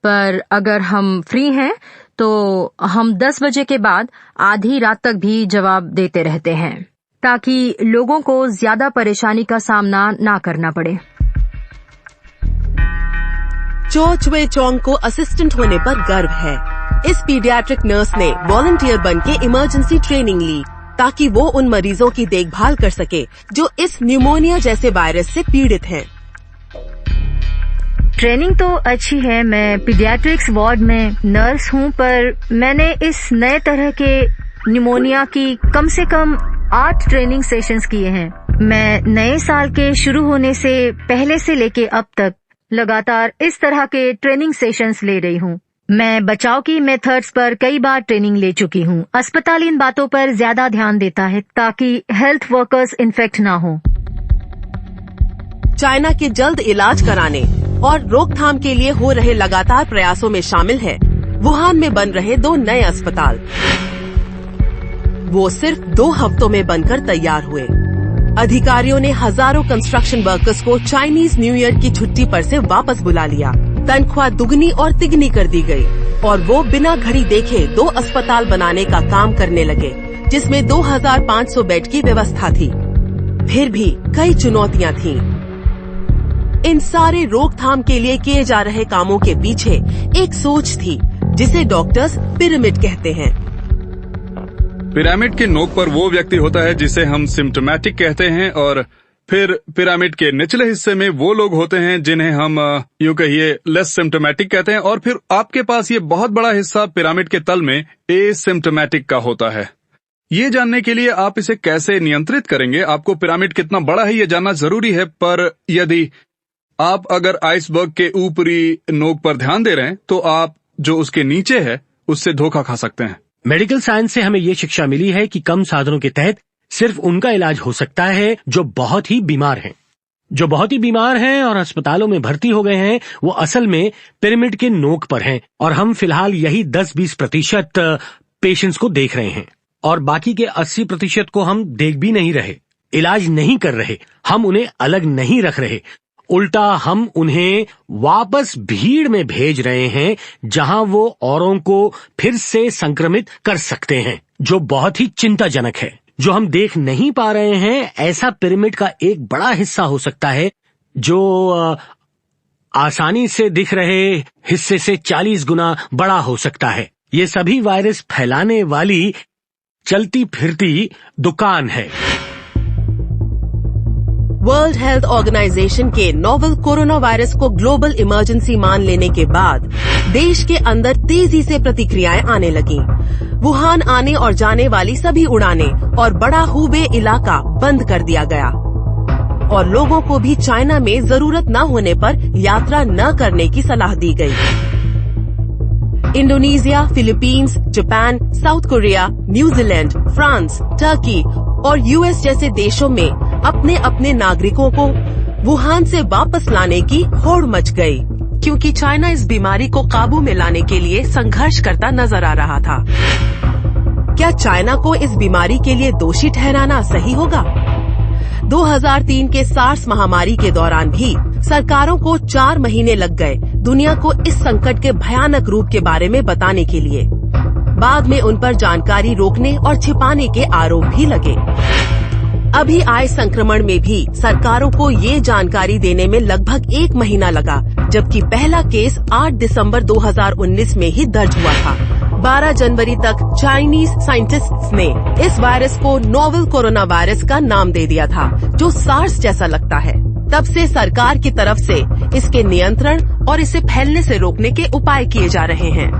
पर अगर हम फ्री हैं तो हम 10 बजे के बाद आधी रात तक भी जवाब देते रहते हैं ताकि लोगों को ज्यादा परेशानी का सामना ना करना पड़े।
चो चुए चोंग को असिस्टेंट होने पर गर्व है। इस पीडियाट्रिक नर्स ने वॉलंटियर बनके इमरजेंसी ट्रेनिंग ली ताकि वो उन मरीजों की देखभाल कर सके जो इस न्यूमोनिया जैसे वायरस से पीड़ित हैं।
ट्रेनिंग तो अच्छी है। मैं पीडियाट्रिक्स वार्ड में नर्स हूँ, पर मैंने इस नए तरह के न्यूमोनिया की कम से कम 8 ट्रेनिंग सेशंस किए हैं। मैं नए साल के शुरू होने से पहले से लेके अब तक लगातार इस तरह के ट्रेनिंग सेशंस ले रही हूँ। मैं बचाव की मेथड्स पर कई बार ट्रेनिंग ले चुकी हूँ। अस्पताल इन बातों पर ज्यादा ध्यान देता है ताकि हेल्थ वर्कर्स इन्फेक्ट ना हो।
चाइना के जल्द इलाज कराने और रोकथाम के लिए हो रहे लगातार प्रयासों में शामिल है वुहान में बन रहे 2 नए अस्पताल। वो सिर्फ 2 हफ्तों में बनकर तैयार हुए। अधिकारियों ने हजारों कंस्ट्रक्शन वर्कर्स को चाइनीज न्यू ईयर की छुट्टी पर से वापस बुला लिया। तनख्वाह दुगनी और तिगनी कर दी गई और वो बिना घड़ी देखे 2 अस्पताल बनाने का काम करने लगे, जिसमें 2500 बेड की व्यवस्था थी। फिर भी कई चुनौतियां थीं। इन सारे रोकथाम के लिए किए जा रहे कामों के पीछे एक सोच थी जिसे डॉक्टर्स पिरामिड कहते हैं।
पिरामिड के नोक पर वो व्यक्ति होता है जिसे हम सिम्टोमेटिक कहते हैं, और फिर पिरामिड के निचले हिस्से में वो लोग होते हैं जिन्हें हम यूं कहिए लेस सिम्टोमेटिक कहते हैं, और फिर आपके पास ये बहुत बड़ा हिस्सा पिरामिड के तल में एसिम्टोमेटिक का होता है। ये जानने के लिए आप इसे कैसे नियंत्रित करेंगे, आपको पिरामिड कितना बड़ा है ये जानना जरूरी है, पर यदि आप अगर आइसबर्ग के ऊपरी नोक पर ध्यान दे रहे हैं तो आप जो उसके नीचे है उससे धोखा खा सकते हैं।
मेडिकल साइंस से हमें ये शिक्षा मिली है कि कम साधनों के तहत सिर्फ उनका इलाज हो सकता है जो बहुत ही बीमार हैं। जो बहुत ही बीमार हैं और अस्पतालों में भर्ती हो गए हैं वो असल में पिरामिड के नोक पर हैं, और हम फिलहाल यही 10-20% पेशेंट्स को देख रहे हैं, और बाकी के 80% को हम देख भी नहीं रहे, इलाज नहीं कर रहे, हम उन्हें अलग नहीं रख रहे, उल्टा हम उन्हें वापस भीड़ में भेज रहे हैं जहां वो औरों को फिर से संक्रमित कर सकते हैं, जो बहुत ही चिंताजनक है। जो हम देख नहीं पा रहे हैं ऐसा पिरामिड का एक बड़ा हिस्सा हो सकता है जो आसानी से दिख रहे हिस्से से 40 गुना बड़ा हो सकता है। ये सभी वायरस फैलाने वाली चलती फिरती दुकान है।
वर्ल्ड हेल्थ ऑर्गेनाइजेशन के नोवेल कोरोना वायरस को ग्लोबल इमरजेंसी मान लेने के बाद देश के अंदर तेजी से प्रतिक्रियाएं आने लगी। वुहान आने और जाने वाली सभी उड़ानें और बड़ा हुबे इलाका बंद कर दिया गया, और लोगों को भी चाइना में जरूरत न होने पर यात्रा न करने की सलाह दी गई। Indonesia, Philippines, Japan, south Korea, New Zealand, France, Turkey और यूएस जैसे देशों में अपने अपने नागरिकों को वुहान से वापस लाने की होड़ मच गई, क्योंकि चाइना इस बीमारी को काबू में लाने के लिए संघर्ष करता नजर आ रहा था। क्या चाइना को इस बीमारी के लिए दोषी ठहराना सही होगा? 2003 के सार्स महामारी के दौरान भी सरकारों को 4 महीने लग गए दुनिया को इस संकट के भयानक रूप के बारे में बताने के लिए। बाद में उन पर जानकारी रोकने और छिपाने के आरोप भी लगे। अभी आए संक्रमण में भी सरकारों को ये जानकारी देने में लगभग 1 महीना लगा, जबकि पहला केस 8 दिसंबर 2019 में ही दर्ज हुआ था। 12 जनवरी तक चाइनीज साइंटिस्ट्स ने इस वायरस को नोवेल कोरोना वायरस का नाम दे दिया था, जो सार्स जैसा लगता है। तब से सरकार की तरफ से इसके नियंत्रण और इसे फैलने से रोकने के उपाय किए जा रहे हैं।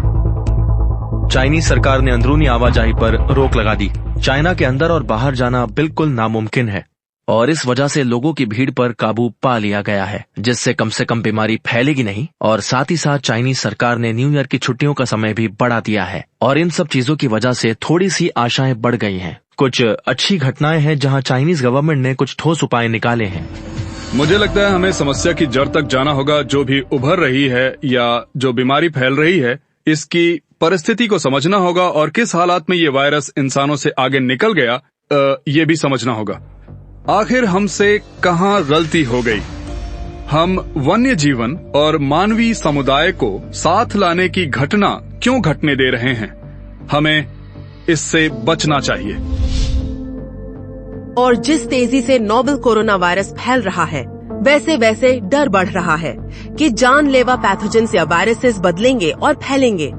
चाइनीज सरकार ने अंदरूनी आवाजाही पर रोक लगा दी। चाइना के अंदर और बाहर जाना बिल्कुल नामुमकिन है, और इस वजह से लोगों की भीड़ पर काबू पा लिया गया है, जिससे कम से कम बीमारी फैलेगी नहीं। और साथ ही साथ चाइनीज सरकार ने न्यू ईयर की छुट्टियों का समय भी बढ़ा दिया है, और इन सब चीजों की वजह से थोड़ी सी आशाएं बढ़ गई हैं। कुछ अच्छी घटनाएं हैं जहां चाइनीज गवर्नमेंट ने कुछ ठोस उपाय निकाले हैं।
मुझे लगता है हमें समस्या की जड़ तक जाना होगा। जो भी उभर रही है या जो बीमारी फैल रही है, इसकी परिस्थिति को समझना होगा, और किस हालात में ये वायरस इंसानों से आगे निकल गया ये भी समझना होगा। आखिर हमसे कहाँ गलती हो गई? हम वन्य जीवन और मानवीय समुदाय को साथ लाने की घटना क्यों घटने दे रहे हैं? हमें इससे बचना चाहिए।
और जिस तेजी से नोवेल कोरोना वायरस फैल रहा है, वैसे वैसे डर बढ़ रहा है कि जानलेवा पैथोजेंस या वायरसेस बदलेंगे और फैलेंगे,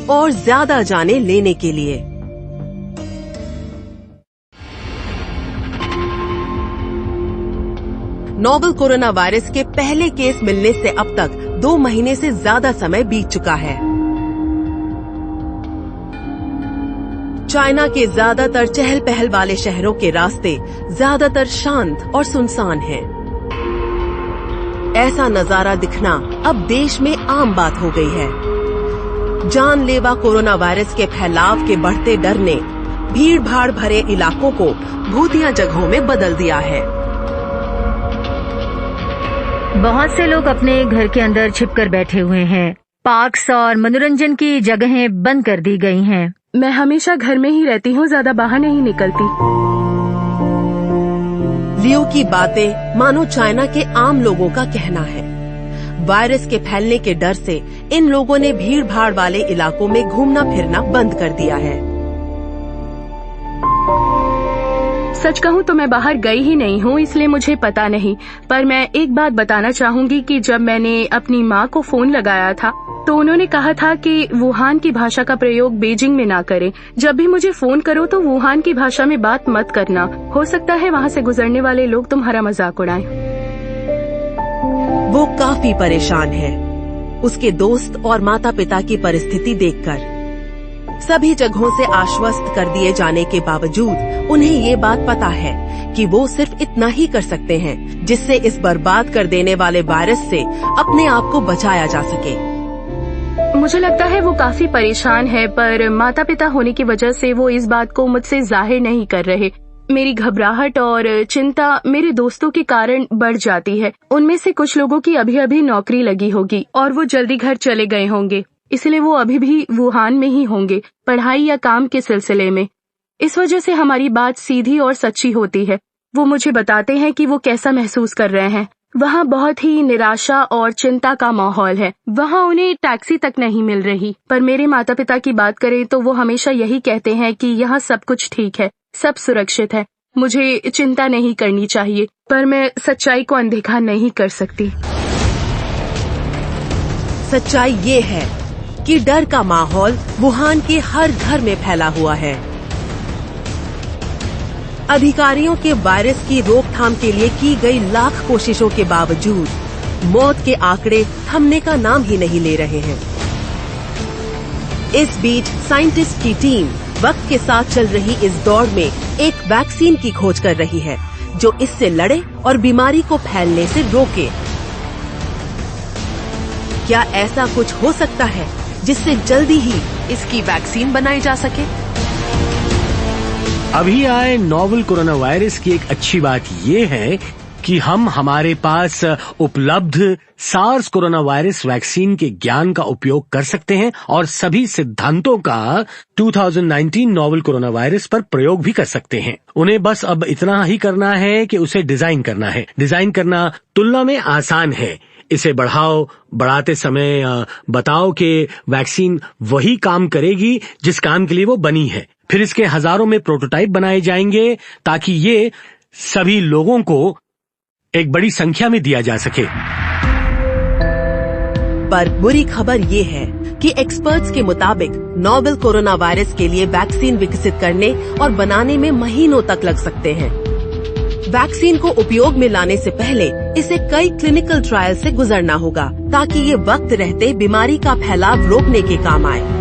और ज्यादा जाने लेने के लिए। नोवेल कोरोना वायरस के पहले केस मिलने से अब तक 2 महीने से ज्यादा समय बीत चुका है। चाइना के ज्यादातर चहल पहल वाले शहरों के रास्ते ज्यादातर शांत और सुनसान हैं। ऐसा नजारा दिखना अब देश में आम बात हो गई है। जानलेवा कोरोना वायरस के फैलाव के बढ़ते डर ने भीड़ भाड़ भरे इलाकों को भूतिया जगहों में बदल दिया है।
बहुत से लोग अपने घर के अंदर छिपकर बैठे हुए हैं। पार्क्स और मनोरंजन की जगहें बंद कर दी गई हैं।
मैं हमेशा घर में ही रहती हूँ, ज्यादा बाहर नहीं निकलती।
लियो की बातें मानो चाइना के आम लोगों का कहना है। वायरस के फैलने के डर से इन लोगों ने भीड़ भाड़ वाले इलाकों में घूमना फिरना बंद कर दिया है।
सच कहूँ तो मैं बाहर गई ही नहीं हूँ, इसलिए मुझे पता नहीं। पर मैं एक बात बताना चाहूँगी कि जब मैंने अपनी माँ को फोन लगाया था तो उन्होंने कहा था कि वुहान की भाषा का प्रयोग बीजिंग में ना करें। जब भी मुझे फोन करो तो वुहान की भाषा में बात मत करना, हो सकता है वहाँ से गुजरने वाले लोग तुम्हारा मजाक उड़ाएं।
वो काफी परेशान है उसके दोस्त और माता पिता की परिस्थिति देखकर। सभी जगहों से आश्वस्त कर दिए जाने के बावजूद उन्हें ये बात पता है कि वो सिर्फ इतना ही कर सकते हैं जिससे इस बर्बाद कर देने वाले वायरस से अपने आप को बचाया जा सके।
मुझे लगता है वो काफी परेशान है, पर माता पिता होने की वजह से वो इस बात को मुझसे जाहिर नहीं कर रहे। मेरी घबराहट और चिंता मेरे दोस्तों के कारण बढ़ जाती है। उनमें से कुछ लोगों की अभी अभी नौकरी लगी होगी और वो जल्दी घर चले गए होंगे, इसलिए वो अभी भी वुहान में ही होंगे, पढ़ाई या काम के सिलसिले में। इस वजह से हमारी बात सीधी और सच्ची होती है। वो मुझे बताते हैं कि वो कैसा महसूस कर रहे हैं। वहाँ बहुत ही निराशा और चिंता का माहौल है। वहाँ उन्हें टैक्सी तक नहीं मिल रही। पर मेरे माता पिता की बात करें तो वो हमेशा यही कहते हैं कि यहाँ सब कुछ ठीक है, सब सुरक्षित है, मुझे चिंता नहीं करनी चाहिए। पर मैं सच्चाई को अनदेखा नहीं कर सकती।
सच्चाई ये है कि डर का माहौल वुहान के हर घर में फैला हुआ है। अधिकारियों के वायरस की रोकथाम के लिए की गई लाख कोशिशों के बावजूद मौत के आंकड़े थमने का नाम ही नहीं ले रहे हैं। इस बीच साइंटिस्ट की टीम वक्त के साथ चल रही इस दौड़ में एक वैक्सीन की खोज कर रही है जो इससे लड़े और बीमारी को फैलने से रोके। क्या ऐसा कुछ हो सकता है जिससे जल्दी ही इसकी वैक्सीन बनाई जा सके?
अभी आए नोवेल कोरोना वायरस की एक अच्छी बात ये है कि हम हमारे पास उपलब्ध सार्स कोरोना वायरस वैक्सीन के ज्ञान का उपयोग कर सकते हैं और सभी सिद्धांतों का 2019 नोवेल कोरोना वायरस पर प्रयोग भी कर सकते हैं। उन्हें बस अब इतना ही करना है कि उसे डिजाइन करना है। डिजाइन करना तुलना में आसान है। इसे बढ़ाते समय बताओ कि वैक्सीन वही काम करेगी जिस काम के लिए वो बनी है। फिर इसके हजारों में प्रोटोटाइप बनाए जाएंगे ताकि ये सभी लोगों को एक बड़ी संख्या में दिया जा सके।
पर बुरी खबर ये है कि एक्सपर्ट्स के मुताबिक नोवेल कोरोना वायरस के लिए वैक्सीन विकसित करने और बनाने में महीनों तक लग सकते हैं। वैक्सीन को उपयोग में लाने से पहले इसे कई क्लिनिकल ट्रायल से गुजरना होगा ताकि ये वक्त रहते बीमारी का फैलाव रोकने के काम आए।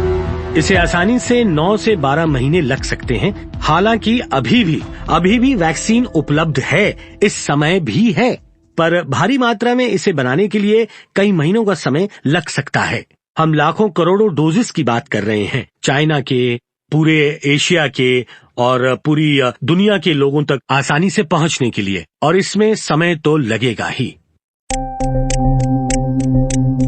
इसे आसानी से 9 से 12 महीने लग सकते हैं। हालांकि अभी भी वैक्सीन उपलब्ध है, इस समय भी है, पर भारी मात्रा में इसे बनाने के लिए कई महीनों का समय लग सकता है। हम लाखों करोड़ों डोजेस की बात कर रहे हैं, चाइना के, पूरे एशिया के और पूरी दुनिया के लोगों तक आसानी से पहुंचने के लिए, और इसमें समय तो लगेगा ही।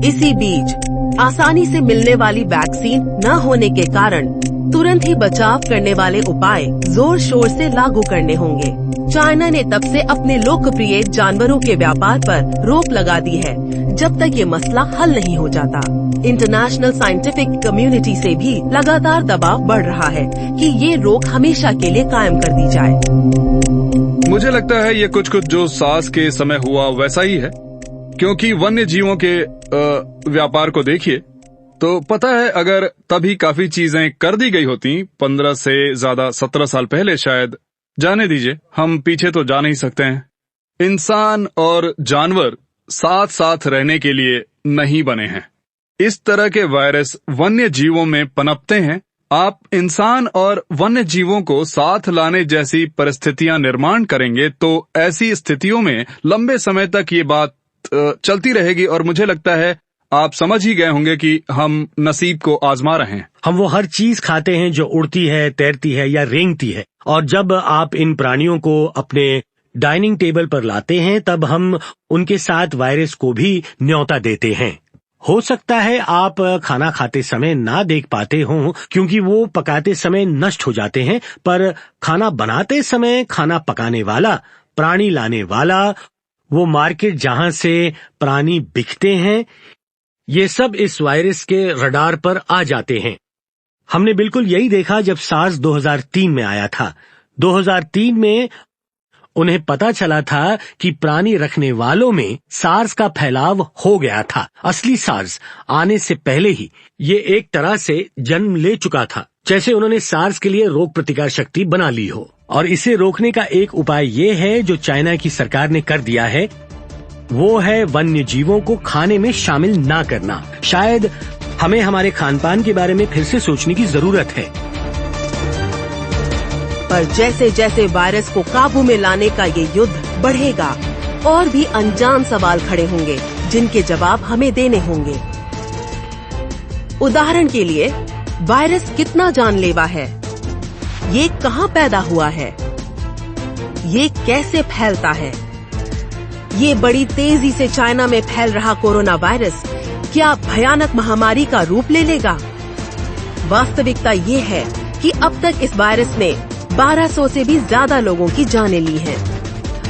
इसी बीच आसानी से मिलने वाली वैक्सीन न होने के कारण तुरंत ही बचाव करने वाले उपाय जोर शोर से लागू करने होंगे। चाइना ने तब से अपने लोकप्रिय जानवरों के व्यापार पर रोक लगा दी है जब तक ये मसला हल नहीं हो जाता। इंटरनेशनल साइंटिफिक कम्युनिटी से भी लगातार दबाव बढ़ रहा है कि ये रोक हमेशा के लिए कायम कर दी जाए।
मुझे लगता है ये कुछ जो सार्स के समय हुआ वैसा ही है, क्योंकि वन्य जीवों के व्यापार को देखिए तो पता है अगर तभी काफी चीजें कर दी गई होती 15 से ज्यादा 17 साल पहले, शायद जाने दीजिए, हम पीछे तो जा नहीं सकते हैं। इंसान और जानवर साथ साथ रहने के लिए नहीं बने हैं। इस तरह के वायरस वन्य जीवों में पनपते हैं। आप इंसान और वन्य जीवों को साथ लाने जैसी परिस्थितियां निर्माण करेंगे तो ऐसी स्थितियों में लंबे समय तक ये बात चलती रहेगी, और मुझे लगता है आप समझ ही गए होंगे कि हम नसीब को आजमा रहे हैं।
हम वो हर चीज खाते हैं जो उड़ती है, तैरती है या रेंगती है, और जब आप इन प्राणियों को अपने डाइनिंग टेबल पर लाते हैं तब हम उनके साथ वायरस को भी न्योता देते हैं। हो सकता है आप खाना खाते समय ना देख पाते हों क्योंकि वो पकाते समय नष्ट हो जाते हैं, पर खाना बनाते समय खाना पकाने वाला, प्राणी लाने वाला, वो मार्केट जहां से प्राणी बिकते हैं, ये सब इस वायरस के रडार पर आ जाते हैं। हमने बिल्कुल यही देखा जब सार्स 2003 में आया था। 2003 में उन्हें पता चला था कि प्राणी रखने वालों में सार्स का फैलाव हो गया था। असली सार्स आने से पहले ही ये एक तरह से जन्म ले चुका था, जैसे उन्होंने सार्स के लिए रोग प्रतिकार शक्ति बना ली हो। और इसे रोकने का एक उपाय ये है जो चाइना की सरकार ने कर दिया है, वो है वन्य जीवों को खाने में शामिल ना करना। शायद हमें हमारे खान पान के बारे में फिर से सोचने की जरूरत है।
पर जैसे जैसे वायरस को काबू में लाने का ये युद्ध बढ़ेगा, और भी अनजान सवाल खड़े होंगे जिनके जवाब हमें देने होंगे। उदाहरण के लिए, वायरस कितना जानलेवा है? ये कहाँ पैदा हुआ है? ये कैसे फैलता है? ये बड़ी तेजी से चाइना में फैल रहा कोरोना वायरस क्या भयानक महामारी का रूप ले लेगा? वास्तविकता ये है कि अब तक इस वायरस ने 1200 से भी ज्यादा लोगों की जानें ली हैं।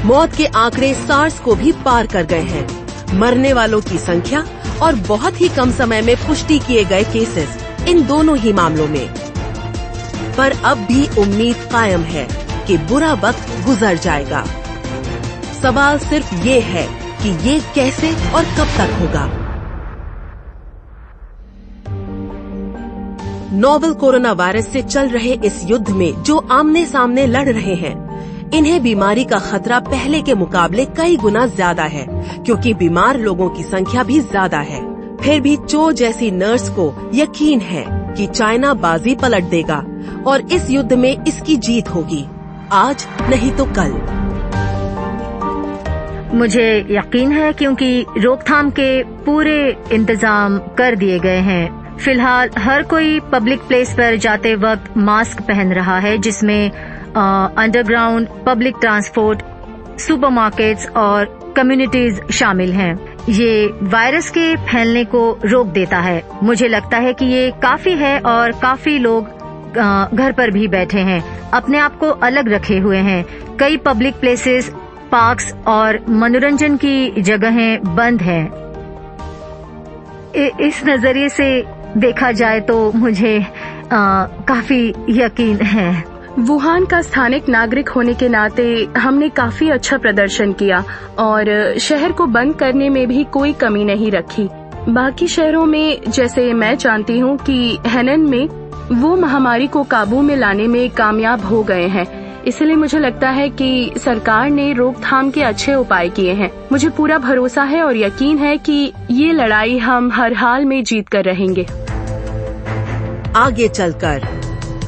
मौत के आंकड़े सार्स को भी पार कर गए हैं। मरने वालों की संख्या और बहुत ही कम समय में पुष्टि किए गए केसेस, इन दोनों ही मामलों में। पर अब भी उम्मीद कायम है कि बुरा वक्त गुजर जाएगा। सवाल सिर्फ ये है कि ये कैसे और कब तक होगा। नोवेल कोरोना वायरस से चल रहे इस युद्ध में जो आमने सामने लड़ रहे हैं, इन्हें बीमारी का खतरा पहले के मुकाबले कई गुना ज्यादा है, क्योंकि बीमार लोगों की संख्या भी ज्यादा है। फिर भी चो जैसी नर्स को यकीन है कि चाइना बाजी पलट देगा और इस युद्ध में इसकी जीत होगी, आज नहीं तो कल।
मुझे यकीन है क्योंकि रोकथाम के पूरे इंतजाम कर दिए गए हैं। फिलहाल हर कोई पब्लिक प्लेस पर जाते वक्त मास्क पहन रहा है, जिसमें अंडरग्राउंड, पब्लिक ट्रांसपोर्ट, सुपरमार्केट्स और कम्युनिटीज शामिल हैं। ये वायरस के फैलने को रोक देता है। मुझे लगता है कि ये काफी है और काफी लोग घर पर भी बैठे हैं, अपने आप को अलग रखे हुए हैं। कई पब्लिक प्लेसेस, पार्क्स और मनोरंजन की जगहें बंद हैं। इस नजरिए से देखा जाए तो मुझे काफी यकीन है।
वुहान का स्थानिक नागरिक होने के नाते हमने काफी अच्छा प्रदर्शन किया और शहर को बंद करने में भी कोई कमी नहीं रखी। बाकी शहरों में, जैसे मैं जानती हूँ कि हेनन में, वो महामारी को काबू में लाने में कामयाब हो गए हैं। इसलिए मुझे लगता है कि सरकार ने रोकथाम के अच्छे उपाय किए हैं। मुझे पूरा भरोसा है और यकीन है कि ये लड़ाई हम हर हाल में जीत कर रहेंगे।
आगे चलकर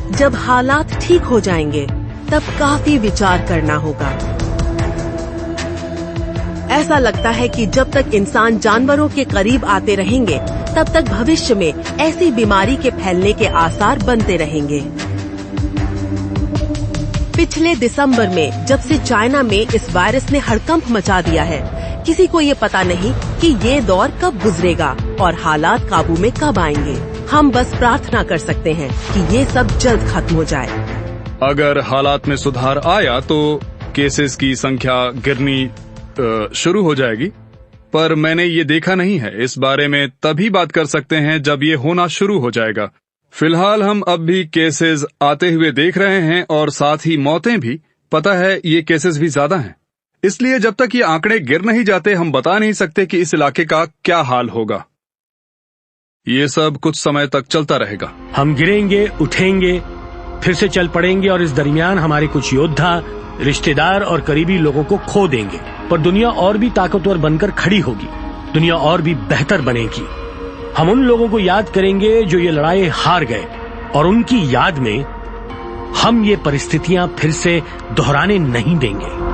जब हालात ठीक हो जाएंगे, तब काफी विचार करना होगा। ऐसा लगता है कि जब तक इंसान जानवरों के करीब आते रहेंगे, तब तक भविष्य में ऐसी बीमारी के फैलने के आसार बनते रहेंगे। पिछले दिसंबर में जब से चाइना में इस वायरस ने हड़कंप मचा दिया है, किसी को ये पता नहीं कि ये दौर कब गुजरेगा और हालात काबू में कब आएंगे। हम बस प्रार्थना कर सकते हैं कि ये सब जल्द खत्म हो जाए।
अगर हालात में सुधार आया तो केसेस की संख्या गिरनी शुरू हो जाएगी, पर मैंने ये देखा नहीं है। इस बारे में तभी बात कर सकते हैं जब ये होना शुरू हो जाएगा। फिलहाल हम अब भी केसेस आते हुए देख रहे हैं और साथ ही मौतें भी। पता है ये केसेस भी ज्यादा हैं, इसलिए जब तक ये आंकड़े गिर नहीं जाते हम बता नहीं सकते कि इस इलाके का क्या हाल होगा। ये सब कुछ समय तक चलता रहेगा।
हम गिरेंगे, उठेंगे, फिर से चल पड़ेंगे और इस दरमियान हमारे कुछ योद्धा, रिश्तेदार और करीबी लोगों को खो देंगे। पर दुनिया और भी ताकतवर बनकर खड़ी होगी, दुनिया और भी बेहतर बनेगी। हम उन लोगों को याद करेंगे जो ये लड़ाई हार गए, और उनकी याद में हम ये परिस्थितियां फिर से दोहराने नहीं देंगे।